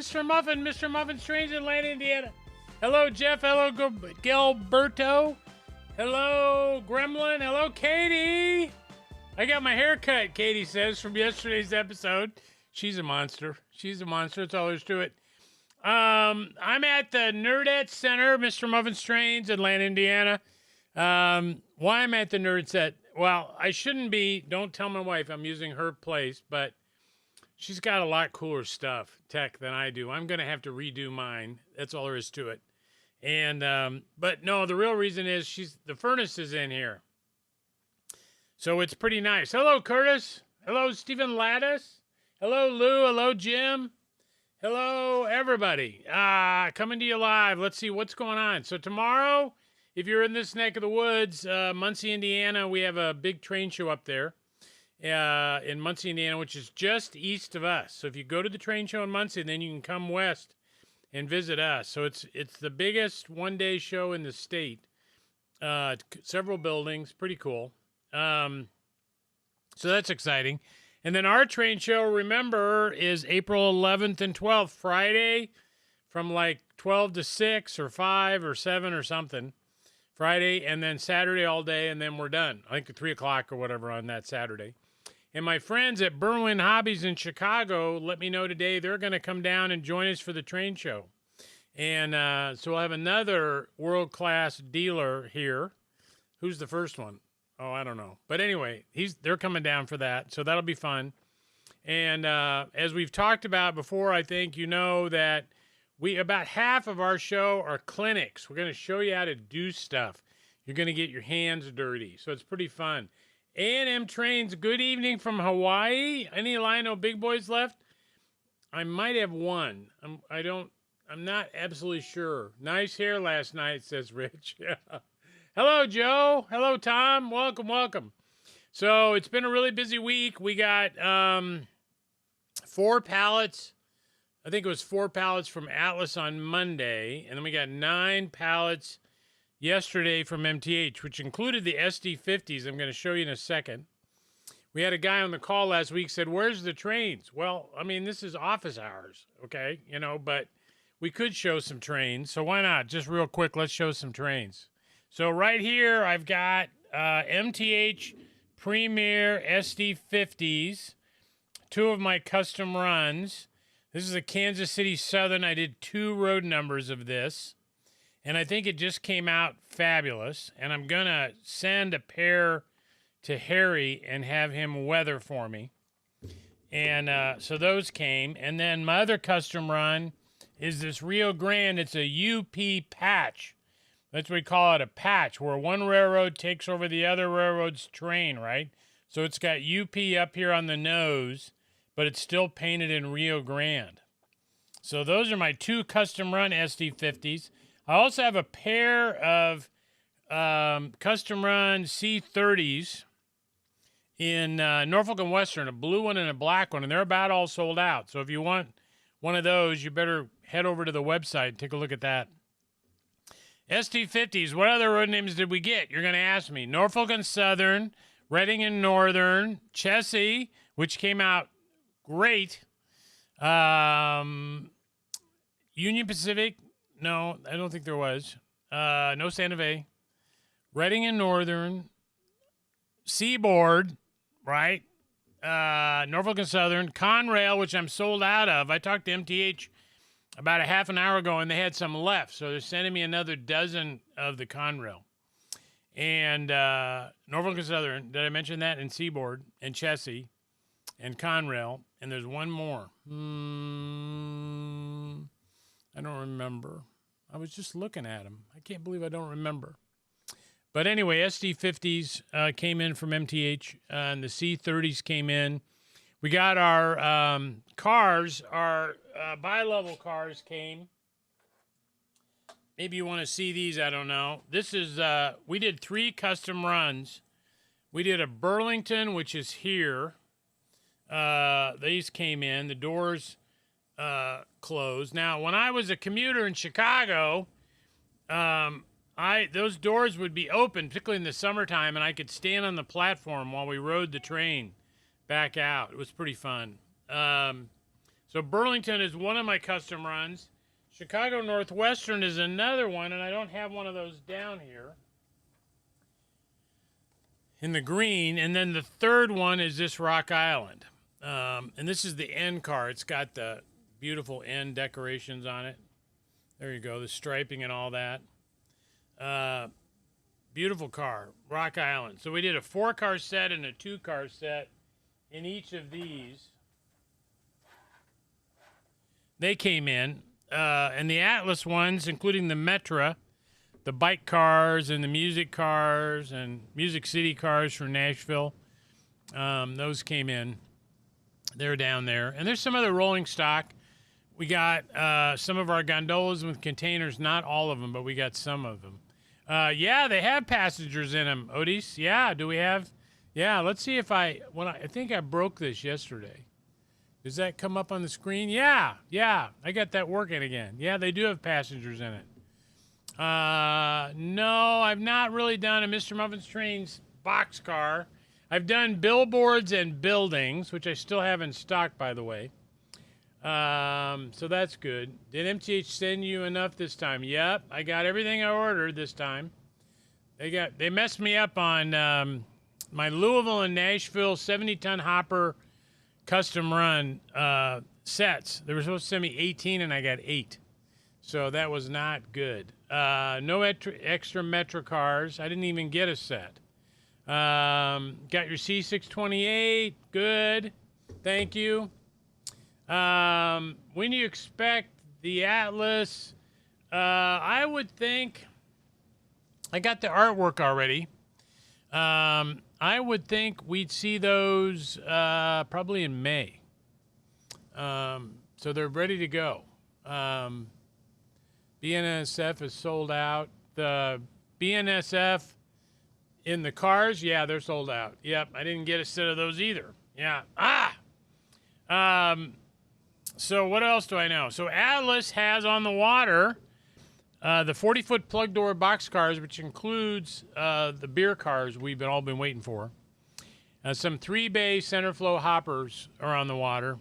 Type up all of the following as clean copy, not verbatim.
Mr. Muffin, MrMuffin'sTrains in Atlanta, Indiana. Hello, Jeff. Hello, Gilberto. Hello, Gremlin. Hello, Katie. I got my hair cut, Katie says, from yesterday's episode. She's a monster. She's a monster. That's all there's to it. I'm at the Nerdette Center, MrMuffin'sTrains, Atlanta, Indiana. Why I'm at the Nerd Set? Well, I shouldn't be. Don't tell my wife I'm using her place, but she's got a lot cooler stuff, tech, than I do. I'm going to have to redo mine. That's all there is to it. And, but no, the real reason is the furnace is in here. So it's pretty nice. Hello, Curtis. Hello, Stephen Lattis. Hello, Lou. Hello, Jim. Hello, everybody. Coming to you live. Let's see what's going on. So tomorrow, if you're in this neck of the woods, Muncie, Indiana, we have a big train show up there in Muncie, Indiana, which is just east of us. So if you go to the train show in Muncie, then you can come west and visit us. So it's the biggest one-day show in the state. Several buildings, pretty cool. So that's exciting. And then our train show, remember, is April 11th and 12th, Friday, from like 12 to 6 or 5 or 7 or something. Friday, and then Saturday all day, and then we're done. I think at 3 o'clock or whatever on that Saturday. And my friends at Berwyn Hobbies in Chicago let me know today they're going to come down and join us for the train show. And so we'll have another world-class dealer here. Who's the first one? Oh, I don't know. But anyway, they're coming down for that, so that'll be fun. And as we've talked about before, I think you know that about half of our show are clinics. We're going to show you how to do stuff. You're going to get your hands dirty, so it's pretty fun. A&M Trains, good evening from Hawaii. Any Lionel big boys left? I might have one. I'm not absolutely sure. Nice hair last night, says Rich. Hello, Joe. Hello, Tom. Welcome, welcome. So it's been a really busy week. We got 4 pallets. I think it was 4 pallets from Atlas on Monday, and then we got 9 pallets yesterday from MTH, which included the SD50s. I'm going to show you in a second. We had a guy on the call last week said, "Where's the trains?" Well, I mean, this is office hours, okay? But we could show some trains, so why not? Just real quick, let's show some trains. So right here, I've got MTH Premier SD50s, 2 of my custom runs. This is a Kansas City Southern. I did 2 road numbers of this, and I think it just came out fabulous. And I'm going to send a pair to Harry and have him weather for me. And so those came. And then my other custom run is this Rio Grande. It's a UP patch. That's what we call it, a patch, where one railroad takes over the other railroad's train, right? So it's got UP up here on the nose, but it's still painted in Rio Grande. So those are my 2 custom run SD50s. I also have a pair of custom run C30s in Norfolk and Western, a blue one and a black one, and they're about all sold out. So if you want one of those, you better head over to the website and take a look at that. SD50s, what other road names did we get? You're going to ask me. Norfolk and Southern, Reading and Northern, Chessie, which came out great. Union Pacific, no, I don't think there was. No Santa Fe. Reading and Northern, Seaboard, right? Norfolk and Southern, Conrail, which I'm sold out of. I talked to MTH about a half an hour ago, and they had some left, so they're sending me another dozen of the Conrail. And Norfolk and Southern, did I mention that? And Seaboard, and Chessie, and Conrail, and there's one more. I don't remember. I was just looking at them. I can't believe I don't remember. But anyway, SD50s came in from MTH, and the C30s came in. We got our cars, our bi-level cars came. Maybe you want to see these, I don't know. This is, we did 3 custom runs. We did a Burlington, which is here. These came in. The doors closed. Now, when I was a commuter in Chicago, those doors would be open, particularly in the summertime, and I could stand on the platform while we rode the train back out. It was pretty fun. So Burlington is one of my custom runs. Chicago Northwestern is another one, and I don't have one of those down here in the green. And then the third one is this Rock Island. And this is the end car. It's got the beautiful end decorations on it. There you go, the striping and all that. Beautiful car, Rock Island. So we did a 4-car set and a 2-car set in each of these. They came in. And the Atlas ones, including the Metra, the bike cars and the music cars and Music City cars from Nashville, those came in. They're down there. And there's some other rolling stock. We got some of our gondolas with containers, not all of them, but we got some of them. Yeah, they have passengers in them, Otis. Yeah, do we have? Yeah, let's see if I think I broke this yesterday. Does that come up on the screen? Yeah, I got that working again. Yeah, they do have passengers in it. No, I've not really done a Mr. Muffin's Trains boxcar. I've done billboards and buildings, which I still have in stock, by the way. So that's good. Did MTH send you enough this time? Yep, I got everything I ordered this time. They messed me up on my Louisville and Nashville 70-ton hopper custom run sets. They were supposed to send me 18 and I got 8. So that was not good. No extra Metro cars. I didn't even get a set. Got your C628. Good. Thank you. When do you expect the Atlas? I would think I got the artwork already. I would think we'd see those probably in May. So they're ready to go. BNSF is sold out. The BNSF in the cars, yeah, they're sold out. Yep, I didn't get a set of those either. Yeah. So what else do I know? So Atlas has on the water the 40-foot plug door box cars, which includes the beer cars we've all been waiting for. Some 3-bay center flow hoppers are on the water.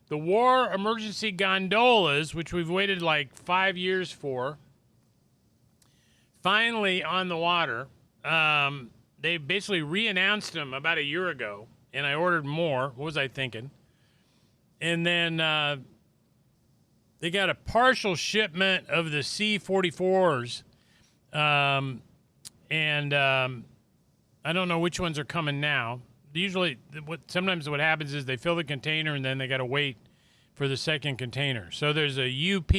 The War emergency gondolas, which we've waited like 5 years for, finally on the water. They basically re-announced them about a year ago, and I ordered more. What was I thinking? And then they got a partial shipment of the C44s. I don't know which ones are coming now. Usually, sometimes what happens is they fill the container and then they got to wait for the second container. So there's a UP,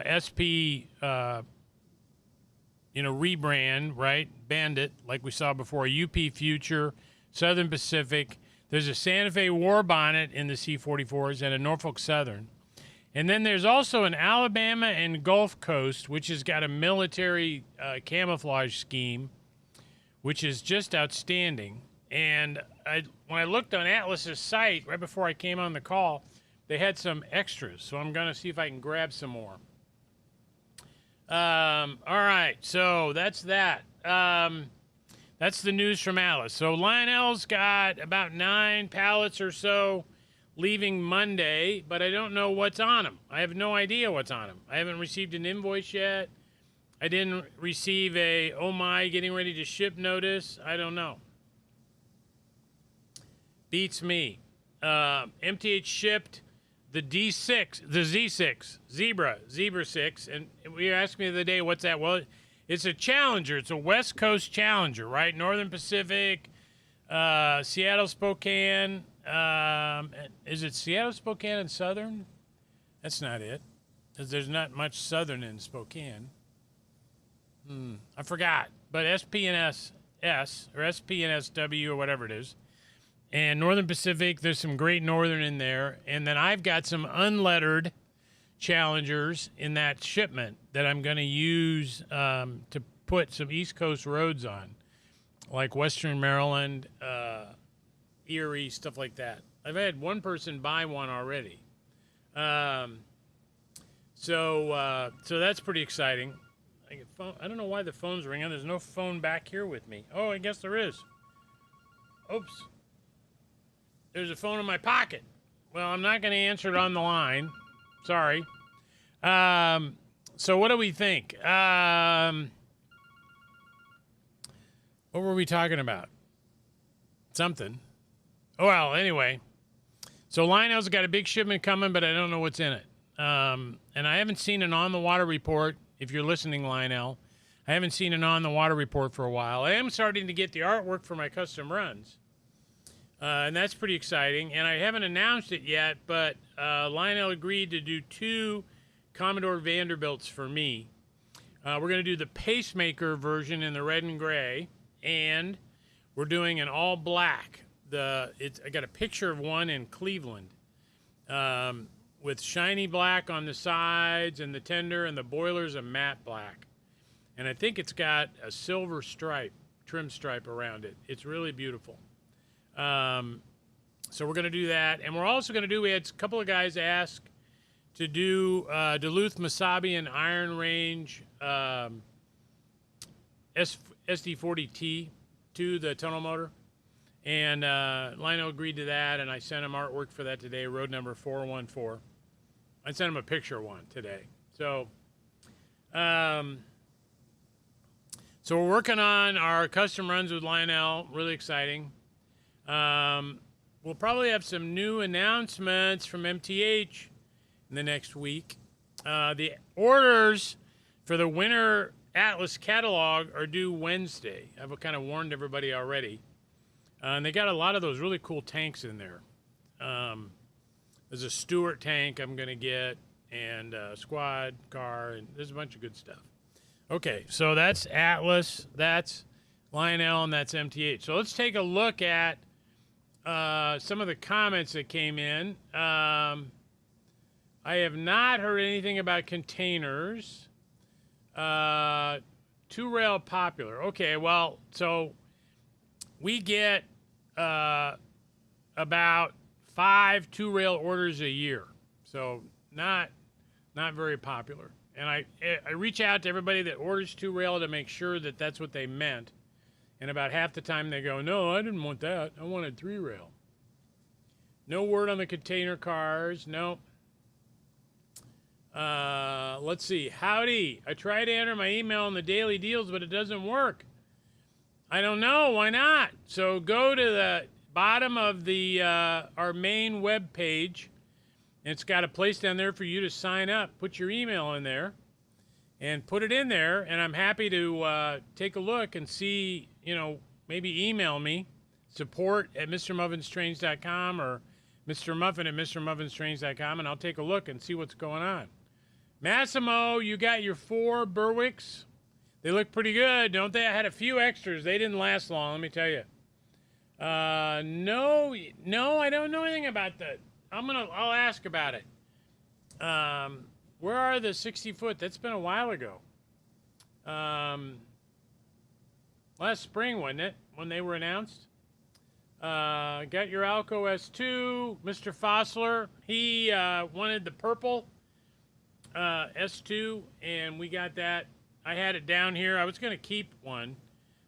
SP, rebrand, right? Bandit, like we saw before. UP Future, Southern Pacific. There's a Santa Fe War Bonnet in the C44s and a Norfolk Southern. And then there's also an Alabama and Gulf Coast, which has got a military camouflage scheme, which is just outstanding. And when I looked on Atlas's site right before I came on the call, they had some extras. So I'm going to see if I can grab some more. All right, so that's that. That's the news from Atlas. So Lionel's got about 9 pallets or so leaving Monday, but I don't know what's on them. I have no idea what's on them. I haven't received an invoice yet. I didn't receive a, oh my, getting ready to ship notice. I don't know. Beats me. MTH shipped the D6, the Z6, Zebra 6, and we asked me the other day, what's that? Well, it's a Challenger. It's a West Coast Challenger, right? Northern Pacific, Seattle, Spokane. Is it Seattle, Spokane, and Southern? That's not it, because there's not much Southern in Spokane. I forgot, but SP&S or SP&SW or whatever it is. And Northern Pacific, there's some great Northern in there. And then I've got some unlettered Challengers in that shipment that I'm going to use to put some East Coast roads on, like Western Maryland, Erie, stuff like that. I've had one person buy one already. So that's pretty exciting. I don't know why the phone's ringing. There's no phone back here with me. Oh, I guess there is. Oops. There's a phone in my pocket. Well, I'm not going to answer it on the line. Sorry. So what do we think? What were we talking about? Something. Oh, well, anyway. So Lionel's got a big shipment coming, but I don't know what's in it. And I haven't seen an on-the-water report. If you're listening, Lionel, I haven't seen an on-the-water report for a while. I am starting to get the artwork for my custom runs. And that's pretty exciting. And I haven't announced it yet, but Lionel agreed to do 2 Commodore Vanderbilts for me. We're going to do the pacemaker version in the red and gray, and we're doing an all black. I got a picture of one in Cleveland with shiny black on the sides and the tender, and the boiler's a matte black. And I think it's got a silver stripe, trim stripe around it. It's really beautiful. So we're going to do that. And we're also going to do, we had a couple of guys ask to do Duluth Masabi Iron Range SD40T to the tunnel motor. And Lionel agreed to that, and I sent him artwork for that today, road number 414. I sent him a picture of one today. So, so we're working on our custom runs with Lionel. Really exciting. We'll probably have some new announcements from MTH in the next week. The orders for the Winter Atlas catalog are due Wednesday. I've kind of warned everybody already. And they got a lot of those really cool tanks in there. There's a Stewart tank I'm going to get, and a squad car, and there's a bunch of good stuff. Okay, so that's Atlas, that's Lionel, and that's MTH. So let's take a look at some of the comments that came in. I have not heard anything about containers. 2-rail popular. Okay, well, so we get about 5 2-rail orders a year. So not very popular. And I reach out to everybody that orders 2-rail to make sure that that's what they meant. And about half the time they go, no, I didn't want that. I wanted 3-rail. No word on the container cars. No. Let's see. Howdy. I try to enter my email in the daily deals, but it doesn't work. I don't know. Why not? So go to the bottom of the our main web page. And it's got a place down there for you to sign up. Put your email in there and put it in there. And I'm happy to take a look and see, maybe email me, support@MrMuffin'sTrains.com or MrMuffin@MrMuffin'sTrains.com, and I'll take a look and see what's going on. Massimo, you got your 4 Berwicks. They look pretty good, don't they? I had a few extras. They didn't last long, let me tell you. No, I don't know anything about that. I'll ask about it. Where are the 60-foot? That's been a while ago. Last spring, wasn't it, when they were announced? Got your Alco S2. Mr. Fossler, he wanted the purple S2, and we got that. I had it down here. I was going to keep one.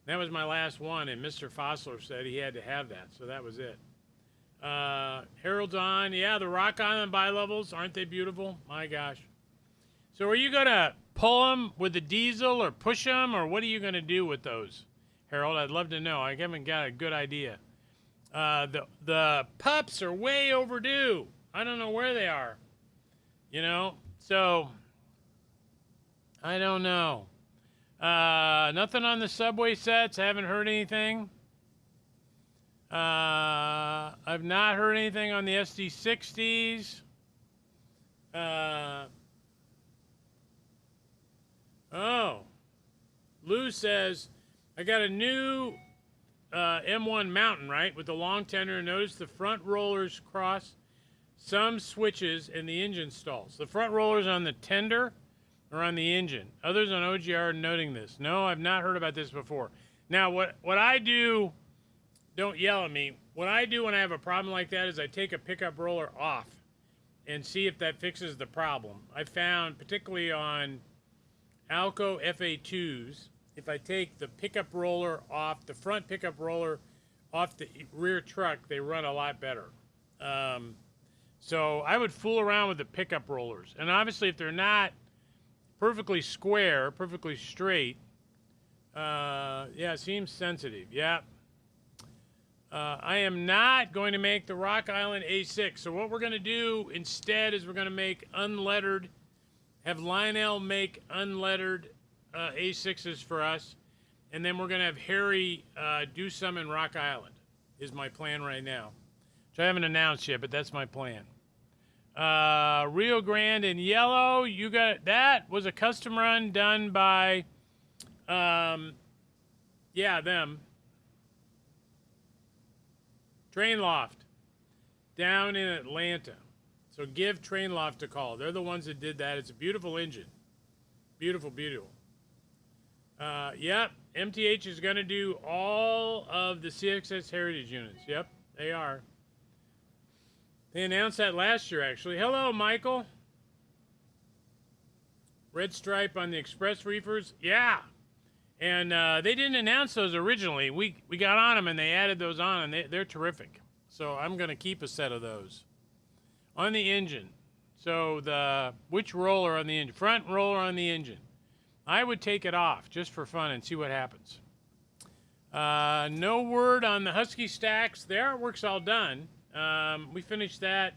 That was my last one, and Mr. Fossler said he had to have that, so that was it. Harold's on. Yeah, the Rock Island bi-levels, aren't they beautiful? My gosh. So are you going to pull them with the diesel or push them, or what are you going to do with those, Harold? I'd love to know. I haven't got a good idea. The pups are way overdue. I don't know where they are. So I don't know. Nothing on the subway sets. I haven't heard anything. I've not heard anything on the SD60s. Lou says, I got a new M1 Mountain, right, with the long tender. Notice the front rollers cross some switches and the engine stalls. The front rollers on the tender or on the engine. Others on OGR are noting this. No, I've not heard about this before. Now, what I do, don't yell at me. What I do when I have a problem like that is I take a pickup roller off and see if that fixes the problem. I found, particularly on Alco FA2s, if I take the pickup roller off, the front pickup roller off the rear truck, they run a lot better. So I would fool around with the pickup rollers. And obviously, if they're not perfectly square, perfectly straight, yeah, it seems sensitive. Yeah. I am not going to make the Rock Island A6. So what we're going to do instead is we're going to make unlettered, have Lionel make unlettered A6s for us. And then we're going to have Harry do some in Rock Island is my plan right now. Which I haven't announced yet, but that's my plan. Rio Grande in yellow. You got that was a custom run done by, yeah, them. Train Loft down in Atlanta. So give Train Loft a call. They're the ones that did that. It's a beautiful engine. Beautiful, beautiful. Yep, MTH is going to do all of the CXS Heritage units. Yep, they are. They announced that last year, actually. Hello, Michael. Red stripe on the Express Reefers. Yeah. And they didn't announce those originally. We got on them, and they added those on, and they're terrific. So I'm going to keep a set of those. On the engine. So which roller on the engine? Front roller on the engine. I would take it off just for fun and see what happens. No word on the Husky stacks. The artwork's all done. We finished that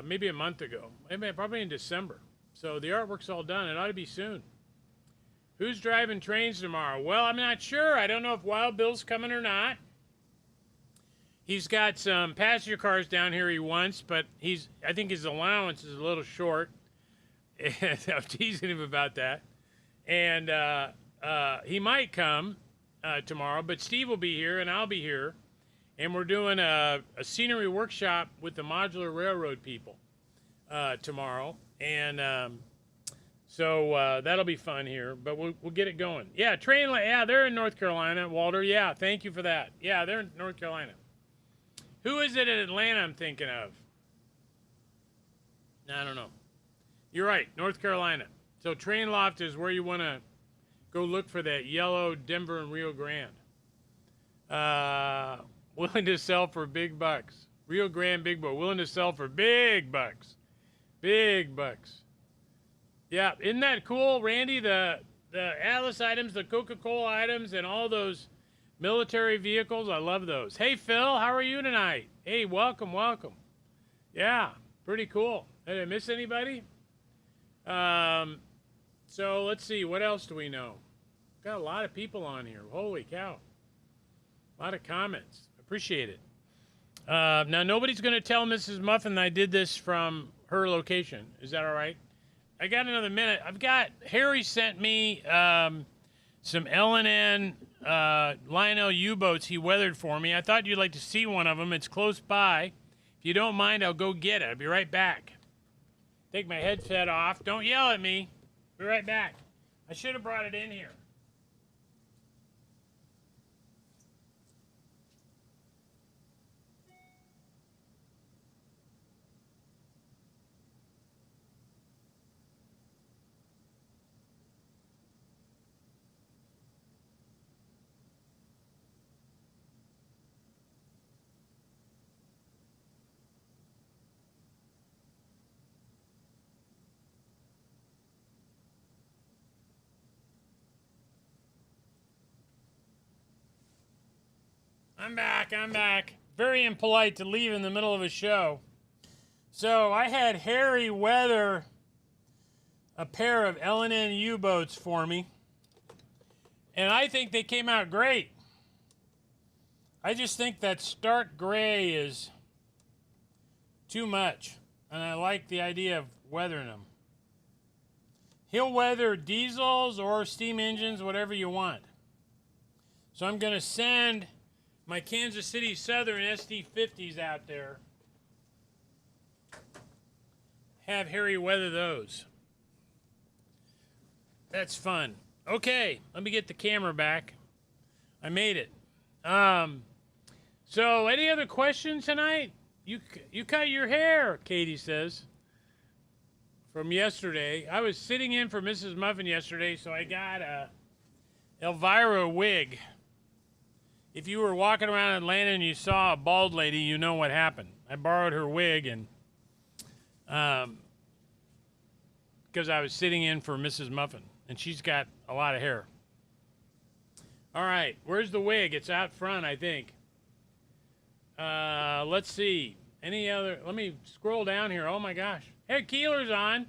maybe a month ago. Maybe probably in December. So the artwork's all done. It ought to be soon. Who's driving trains tomorrow? Well, I'm not sure. I don't know if Wild Bill's coming or not. He's got some passenger cars down here he wants, but I think his allowance is a little short. And I'm teasing him about that. And he might come tomorrow, but Steve will be here and I'll be here. And we're doing a scenery workshop with the Modular Railroad people tomorrow. And so that'll be fun here, but we'll get it going. Yeah, yeah, they're in North Carolina, Walter. Yeah, thank you for that. Yeah, they're in North Carolina. Who is it in Atlanta I'm thinking of? I don't know. You're right, North Carolina. So Train Loft is where you want to go look for that yellow Denver and Rio Grande. Willing to sell for big bucks. Rio Grande big boy. Willing to sell for big bucks. Big bucks. Yeah, isn't that cool, Randy? The Atlas items, the Coca-Cola items, and all those military vehicles. I love those. Hey, Phil, how are you tonight? Hey, welcome, welcome. Yeah, pretty cool. Did I miss anybody? So let's see. What else do we know? Got a lot of people on here. Holy cow. A lot of comments. Appreciate it. Now, nobody's going to tell Mrs. Muffin that I did this from her location. Is that all right? I got another minute. Harry sent me some L&N Lionel U-boats he weathered for me. I thought you'd like to see one of them. It's close by. If you don't mind, I'll go get it. I'll be right back. Take my headset off. Don't yell at me. Be right back. I should have brought it in here. I'm back. Very impolite to leave in the middle of a show. So I had Harry weather a pair of L&N U-boats for me. And I think they came out great. I just think that stark gray is too much. And I like the idea of weathering them. He'll weather diesels or steam engines, whatever you want. So I'm going to send my Kansas City Southern SD50s out there. Have Harry weather those. That's fun. Okay, let me get the camera back. I made it. So any other questions tonight? You cut your hair, Katie says. From yesterday. I was sitting in for Mrs. Muffin yesterday, so I got a Elvira wig. if you were walking around Atlanta and you saw a bald lady, you know what happened. I borrowed her wig and because I was sitting in for Mrs. Muffin, and she's got a lot of hair. All right, where's the wig? It's out front, I think. Let's see. Any other? Let me scroll down here. Oh my gosh. Hey, Keeler's on.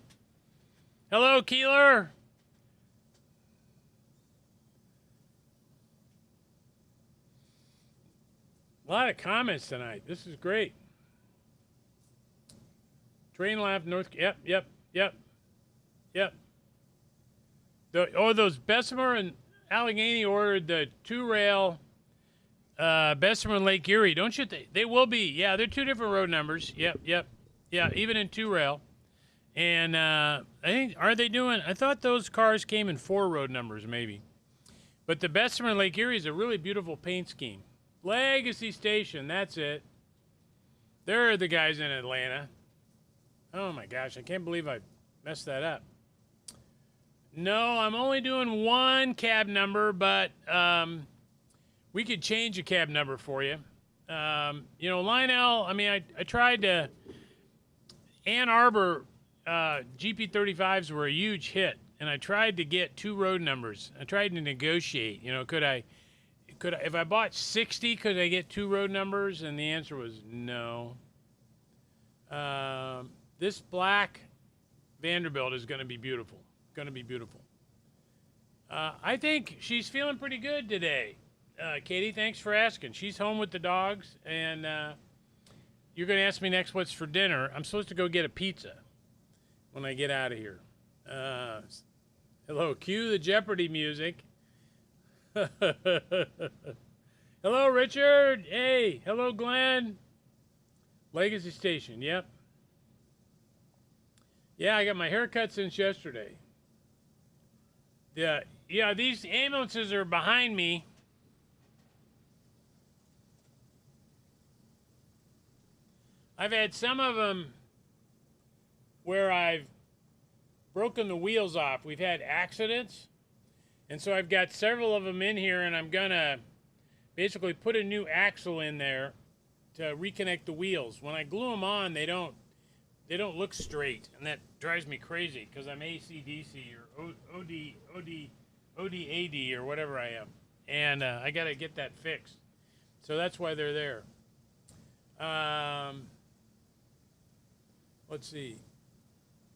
Hello, Keeler. A lot of comments tonight. This is great. Train left, North. Yep. Those Bessemer and Allegheny ordered the 2-rail Bessemer and Lake Erie. Don't you think? They will be. Yeah, they're 2 different road numbers. Yep. Yeah, even in 2-rail. And I think, are they doing, I thought those cars came in 4 road numbers maybe. But the Bessemer and Lake Erie is a really beautiful paint scheme. Legacy Station, that's it. They're the guys in Atlanta. Oh my gosh, I can't believe I messed that up. No, I'm only doing 1 cab number, but we could change a cab number for you. You know, Lionel, I mean, I tried to, Ann Arbor GP35s were a huge hit, and I tried to get 2 road numbers. I tried to negotiate, you know, could I, if I bought 60, could I get 2 road numbers? And the answer was no. This black Vanderbilt is going to be beautiful. Going to be beautiful. I think she's feeling pretty good today. Katie, thanks for asking. She's home with the dogs, and you're going to ask me next what's for dinner. I'm supposed to go get a pizza when I get out of here. Hello, cue the Jeopardy music. Hello, Richard. Hey, hello, Glenn. Legacy Station, yep. Yeah, I got my haircut since yesterday. Yeah, these ambulances are behind me. I've had some of them where I've broken the wheels off. We've had accidents. And so I've got several of them in here, and I'm going to basically put a new axle in there to reconnect the wheels. When I glue them on, they don't look straight, and that drives me crazy because I'm AC/DC or ODAD or whatever I am. And I got to get that fixed. So that's why they're there. Let's see.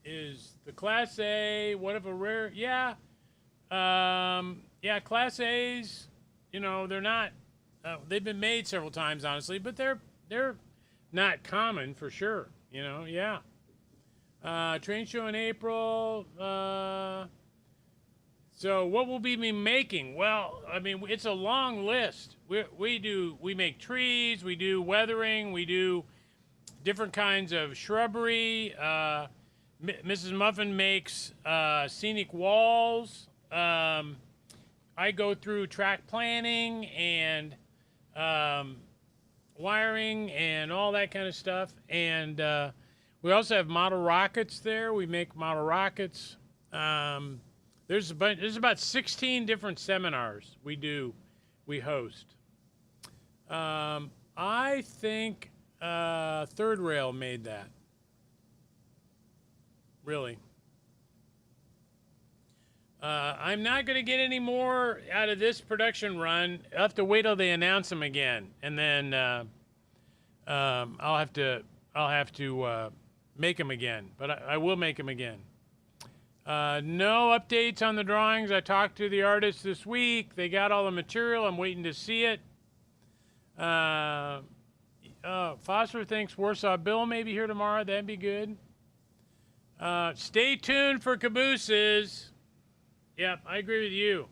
Is the Class A, what if a rare? Yeah. Yeah, Class A's, you know, they're not, they've been made several times, honestly, but they're not common for sure, you know, yeah. Train show in April. So what will we be making? Well, I mean, it's a long list. We make trees, we do weathering, we do different kinds of shrubbery. Mrs. Muffin makes scenic walls. I go through track planning and wiring and all that kind of stuff. And we also have model rockets there. We make model rockets. There's about 16 different seminars we host. I think Third Rail made that. Really. I'm not going to get any more out of this production run. I'll have to wait till they announce them again, and then I'll have to make them again. But I will make them again. No updates on the drawings. I talked to the artists this week. They got all the material. I'm waiting to see it. Foster thinks Warsaw Bill may be here tomorrow. That'd be good. Stay tuned for cabooses. Yep, I agree with you.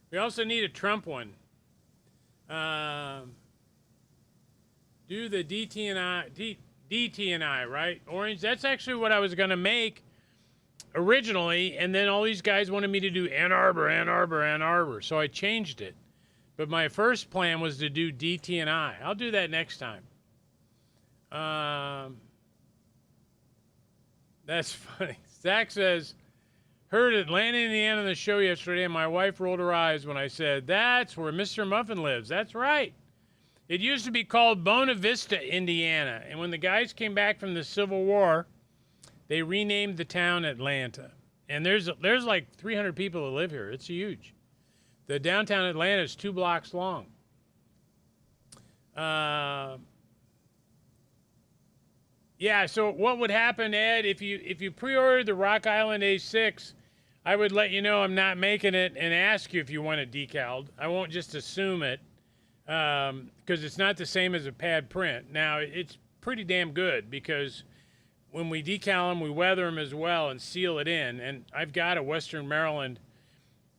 We also need a Trump one. Do the DT&I, right? Orange. That's actually what I was going to make originally, and then all these guys wanted me to do Ann Arbor. So I changed it. But my first plan was to do DT&I. I'll do that next time. That's funny. Zach says, Heard Atlanta, Indiana on the show yesterday, and my wife rolled her eyes when I said, that's where Mr. Muffin lives. That's right. It used to be called Bona Vista, Indiana. And when the guys came back from the Civil War, they renamed the town Atlanta. And there's like 300 people that live here. It's huge. The downtown Atlanta is 2 blocks long. Yeah, so what would happen, Ed, if you pre-ordered the Rock Island A6, I would let you know I'm not making it and ask you if you want it decaled. I won't just assume it, because it's not the same as a pad print. Now, it's pretty damn good because when we decal them, we weather them as well and seal it in. And I've got a Western Maryland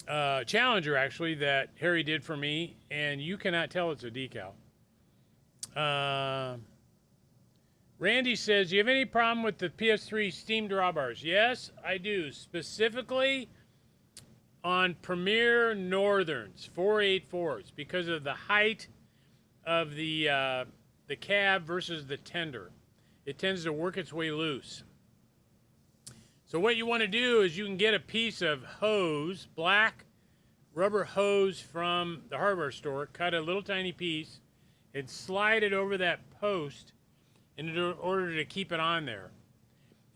Challenger, actually, that Harry did for me, and you cannot tell it's a decal. Randy says, do you have any problem with the PS3 steam drawbars? Yes, I do. Specifically on Premier Northerns, 484s, because of the height of the cab versus the tender. It tends to work its way loose. So what you want to do is you can get a piece of hose, black rubber hose from the hardware store, cut a little tiny piece, and slide it over that post in order to keep it on there.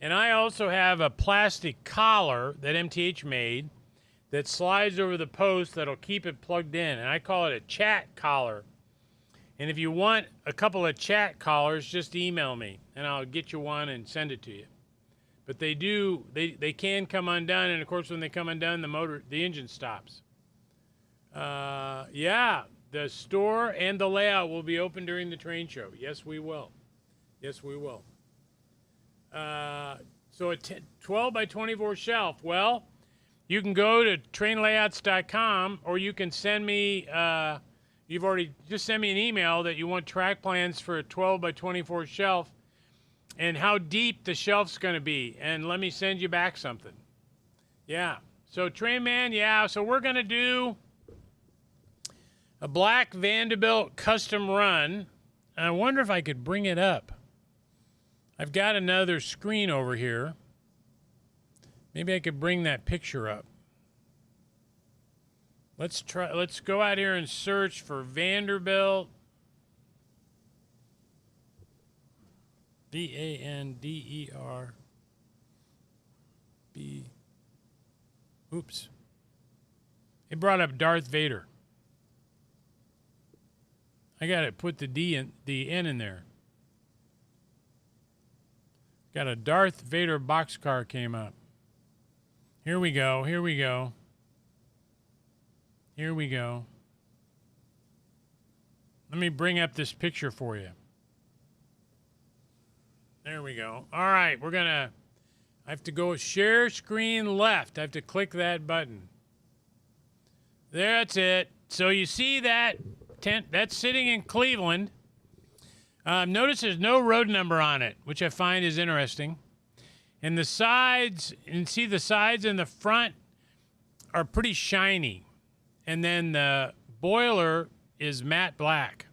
And I also have a plastic collar that MTH made that slides over the post that'll keep it plugged in. And I call it a chat collar. And if you want a couple of chat collars, just email me and I'll get you one and send it to you. But they can come undone, and of course when they come undone, the engine stops. Yeah, the store and the layout will be open during the train show. Yes, we will. Yes, we will. So a 12 by 24 shelf. Well, you can go to trainlayouts.com, or you can send me, just send me an email that you want track plans for a 12 by 24 shelf and how deep the shelf's going to be. And let me send you back something. Yeah. So Trainman, yeah. So we're going to do a black Vanderbilt custom run. I wonder if I could bring it up. I've got another screen over here. Maybe I could bring that picture up. Let's go out here and search for Vanderbilt. V-A-N-D-E-R-B. Oops. It brought up Darth Vader. I got to put the N in there. Got a Darth Vader boxcar came up. Here we go. Here we go. Here we go. Let me bring up this picture for you. There we go. All right, I have to go share screen left. I have to click that button. That's it. So you see that tent, that's sitting in Cleveland. Notice there's no road number on it, which I find is interesting. And the sides, and see the sides and the front are pretty shiny. And then the boiler is matte black.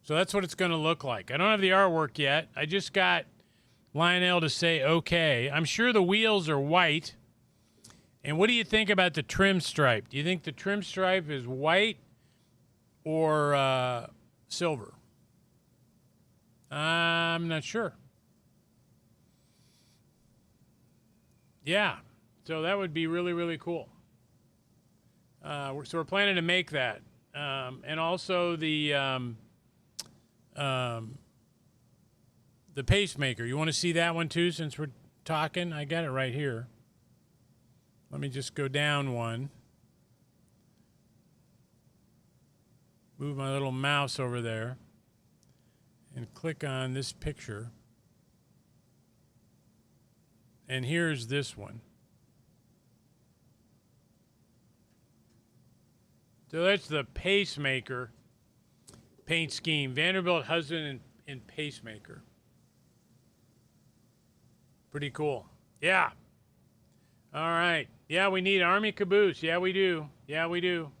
So that's what it's going to look like. I don't have the artwork yet. I just got Lionel to say okay. I'm sure the wheels are white. And what do you think about the trim stripe? Do you think the trim stripe is white or silver? I'm not sure. Yeah, so that would be really, really cool. So we're planning to make that. And also the pacemaker. You want to see that one too since we're talking? I got it right here. Let me just go down one. Move my little mouse over there and click on this picture. And here's this one. So that's the pacemaker paint scheme. Vanderbilt husband and pacemaker. Pretty cool. Yeah. All right. Yeah, we need Army caboose. Yeah, we do. Yeah, we do.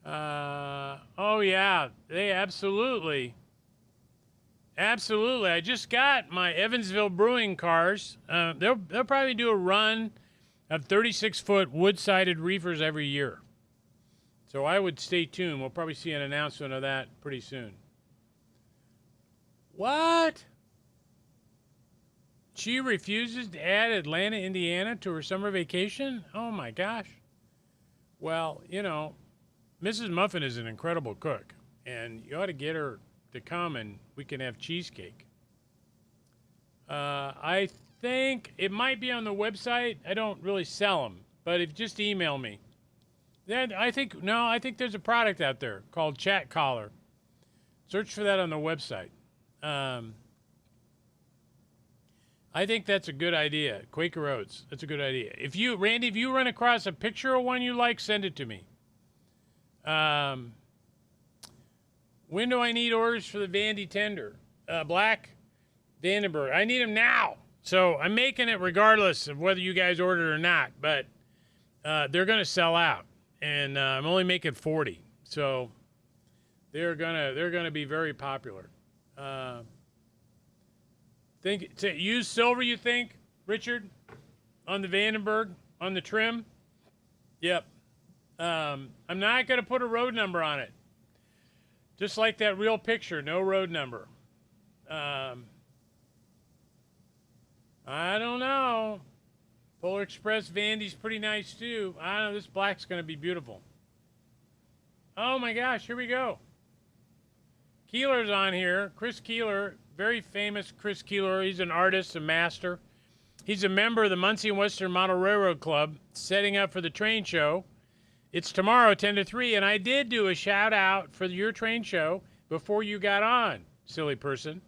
Oh, yeah. They absolutely. Absolutely. I just got my Evansville Brewing cars. They'll probably do a run have 36-foot wood-sided reefers every year. So I would stay tuned. We'll probably see an announcement of that pretty soon. What? She refuses to add Atlanta, Indiana to her summer vacation? Oh my gosh. Well, you know, Mrs. Muffin is an incredible cook, and you ought to get her to come and we can have cheesecake. I think it might be on the website. I don't really sell them, but if just email me. Then I think there's a product out there called Chat Collar. Search for that on the website. I think that's a good idea. Quaker Oats. That's a good idea. Randy, if you run across a picture of one you like, send it to me. When do I need orders for the Vandy tender? Black Vandenberg. I need them now. So I'm making it regardless of whether you guys order it or not. But they're going to sell out. And I'm only making 40. So they're gonna be very popular. Use silver, you think, Richard, on the Vandenberg, on the trim? Yep. I'm not going to put a road number on it. Just like that real picture, no road number. I don't know. Polar Express Vandy's pretty nice, too. I don't know. This black's going to be beautiful. Oh, my gosh. Here we go. Keeler's on here. Chris Keeler. Very famous Chris Keeler. He's an artist, a master. He's a member of the Muncie and Western Model Railroad Club, setting up for the train show. It's tomorrow, 10 to 3, and I did do a shout-out for your train show before you got on, silly person.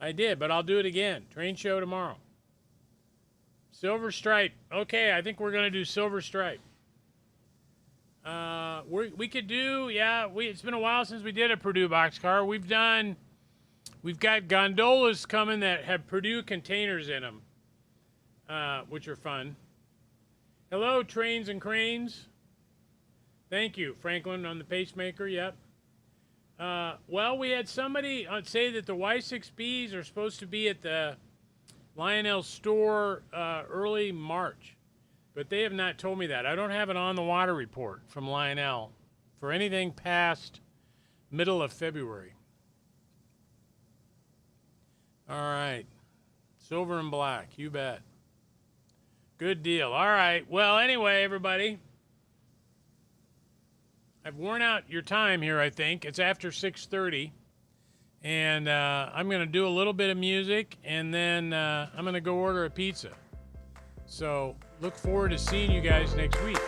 I did, but I'll do it again. Train show tomorrow. Silver Stripe. Okay, I think we're going to do Silver Stripe. We could do, it's been a while since we did a Purdue boxcar. We've got gondolas coming that have Purdue containers in them, which are fun. Hello, Trains and Cranes. Thank you, Franklin, on the pacemaker. Yep. Well, we had somebody say that the Y6Bs are supposed to be at the Lionel store early March, but they have not told me that. I don't have an on-the-water report from Lionel for anything past middle of February. All right. Silver and black. You bet. Good deal. All right. Well, anyway, everybody, I've worn out your time here, I think. It's after 6:30. And I'm going to do a little bit of music, and then I'm going to go order a pizza. So look forward to seeing you guys next week.